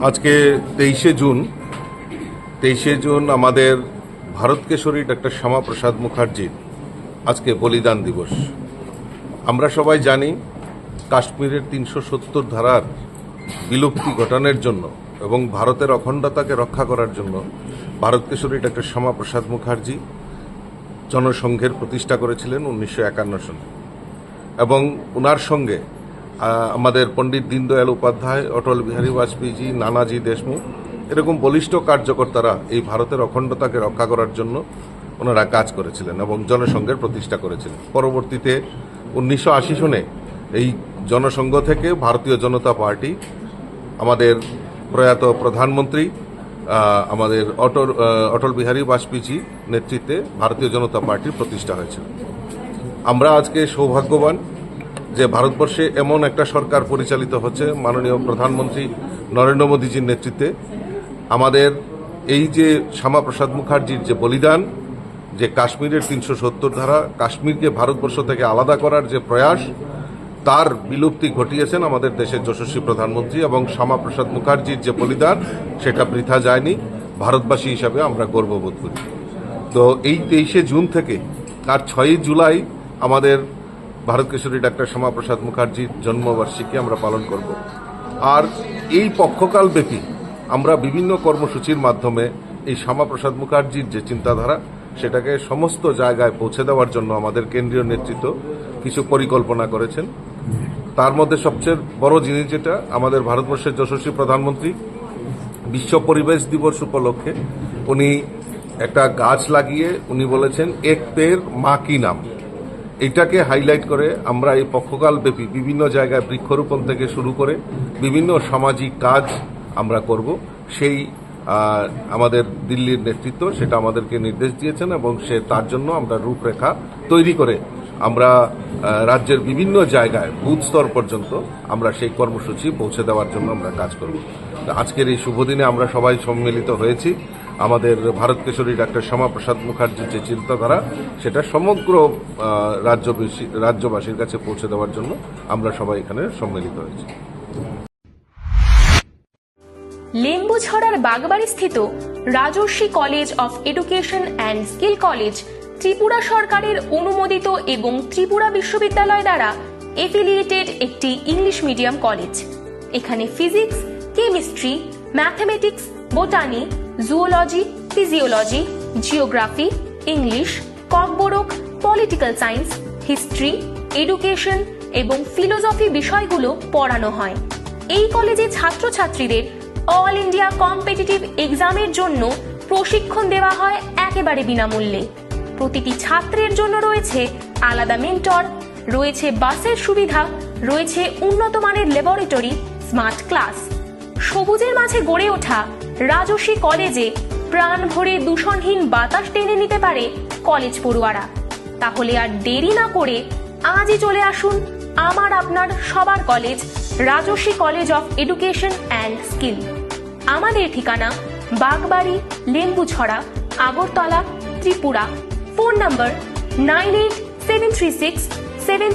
আজকে 23শে জুন আমাদের ভারত কেশরী ডক্টর শ্যামাপ্রসাদ মুখার্জির আজকে বলিদান দিবস। আমরা সবাই জানি কাশ্মীরের 370 ধারার বিলুপ্তি ঘটানোর জন্য এবং ভারতের অখণ্ডতাকে রক্ষা করার জন্য ভারত কেশরী ডক্টর শ্যামাপ্রসাদ মুখার্জি জনসংঘের প্রতিষ্ঠা করেছিলেন 1951 সালে এবং ওনার সঙ্গে আমাদের পণ্ডিত দীনদয়াল উপাধ্যায়, অটল বিহারী বাজপেয়ীজি, নানাজি দেশমুখ এরকম বলিষ্ঠ কার্যকর্তারা এই ভারতের অখণ্ডতাকে রক্ষা করার জন্য ওনারা কাজ করেছিলেন এবং জনসংঘের প্রতিষ্ঠা করেছিলেন। পরবর্তীতে 1980 সনে এই জনসংঘ থেকে ভারতীয় জনতা পার্টি আমাদের প্রয়াত প্রধানমন্ত্রী আমাদের অটল বিহারী বাজপেয়ীজি নেতৃত্বে ভারতীয় জনতা পার্টির প্রতিষ্ঠা হয়েছিল। আমরা আজকে সৌভাগ্যবান যে ভারতবর্ষে এমন একটা সরকার পরিচালিত হচ্ছে মাননীয় প্রধানমন্ত্রী নরেন্দ্র মোদীজির নেতৃত্বে। আমাদের এই যে শ্যামাপ্রসাদ মুখার্জির যে বলিদান, যে কাশ্মীরের 370 ধারা, কাশ্মীরকে ভারতবর্ষ থেকে আলাদা করার যে প্রয়াস, তার বিলুপ্তি ঘটিয়েছেন আমাদের দেশের যশস্বী প্রধানমন্ত্রী এবং শ্যামাপ্রসাদ মুখার্জির যে বলিদান সেটা বৃথা যায়নি। ভারতবাসী হিসাবে আমরা গর্ববোধ করি। তো এই 23শে জুন থেকে আর 6ই জুলাই আমাদের ভারত কেশরী ডাক্তার শ্যামাপ্রসাদ মুখার্জির জন্মবার্ষিকী আমরা পালন করব। আর এই পক্ষকাল ব্যাপী আমরা বিভিন্ন কর্মসূচির মাধ্যমে এই শ্যামাপ্রসাদ মুখার্জির যে চিন্তাধারা সেটাকে সমস্ত জায়গায় পৌঁছে দেওয়ার জন্য আমাদের কেন্দ্রীয় নেতৃত্ব কিছু পরিকল্পনা করেছেন। তার মধ্যে সবচেয়ে বড় জিনিস যেটা, আমাদের ভারতবর্ষের যশস্বী প্রধানমন্ত্রী বিশ্ব পরিবেশ দিবস উপলক্ষে উনি একটা গাছ লাগিয়ে উনি বলেছেন এক পেড় মা কি নাম। এটাকে হাইলাইট করে আমরা এই পক্ষকাল ব্যাপী বিভিন্ন জায়গায় বৃক্ষরোপণ থেকে শুরু করে বিভিন্ন সামাজিক কাজ আমরা করব। সেই আমাদের দিল্লির নেতৃত্ব সেটা আমাদেরকে নির্দেশ দিয়েছেন এবং তার জন্য আমরা রূপরেখা তৈরি করে আমরা রাজ্যের বিভিন্ন জায়গায় বুথ স্তর পর্যন্ত আমরা সেই কর্মসূচি পৌঁছে দেওয়ার জন্য আমরা কাজ করব। আজকের এই শুভ দিনে আমরা সবাই সম্মিলিত হয়েছি আমাদের ভারত কেশরী ডাক্তার শ্যামাপ্রসাদ মুখার্জির যে চিন্তাধারা সেটা সমগ্র রাজ্যবাসীর কাছে পৌঁছে দেওয়ার জন্য আমরা সবাই এখানে সম্মিলিত হয়েছি। লেম্বুছড়ার বাগবাড়ি স্থিত Rajarshi college of education and skill college Tripura সরকারের অনুমোদিত এবং ত্রিপুরা বিশ্ববিদ্যালয় দ্বারা এফিলিয়েটেড একটি ইংলিশ মিডিয়াম কলেজ। এখানে physics, chemistry, mathematics, botany, zoology, physiology, geography, English, Kokborok, political science, history, education এবং ফিলোসফি বিষয়গুলো পড়ানো হয়। এই কলেজে ছাত্রছাত্রীদের অল ইন্ডিয়া কম্পিটিটিভ এক্সামের জন্য প্রশিক্ষণ দেওয়া হয় একেবারে বিনামূল্যে। প্রতিটি ছাত্রের জন্য রয়েছে আলাদা মেন্টর, রয়েছে বাসের সুবিধা, রয়েছে উন্নত মানের ল্যাবরেটরি, স্মার্ট ক্লাস। সবুজের মাঝে গড়ে ওঠা রাজর্ষি কলেজে প্রাণ ভরে দূষণহীন বাতাস টেনে নিতে পারে কলেজ পড়ুয়ারা। তাহলে আর দেরি না করে আজই চলে আসুন আমার আপনার সবার college Rajarshi college of education and skill. আমাদের ঠিকানা বাগবাড়ি, লেম্বুছড়া, আগরতলা, ত্রিপুরা। Phone number 987367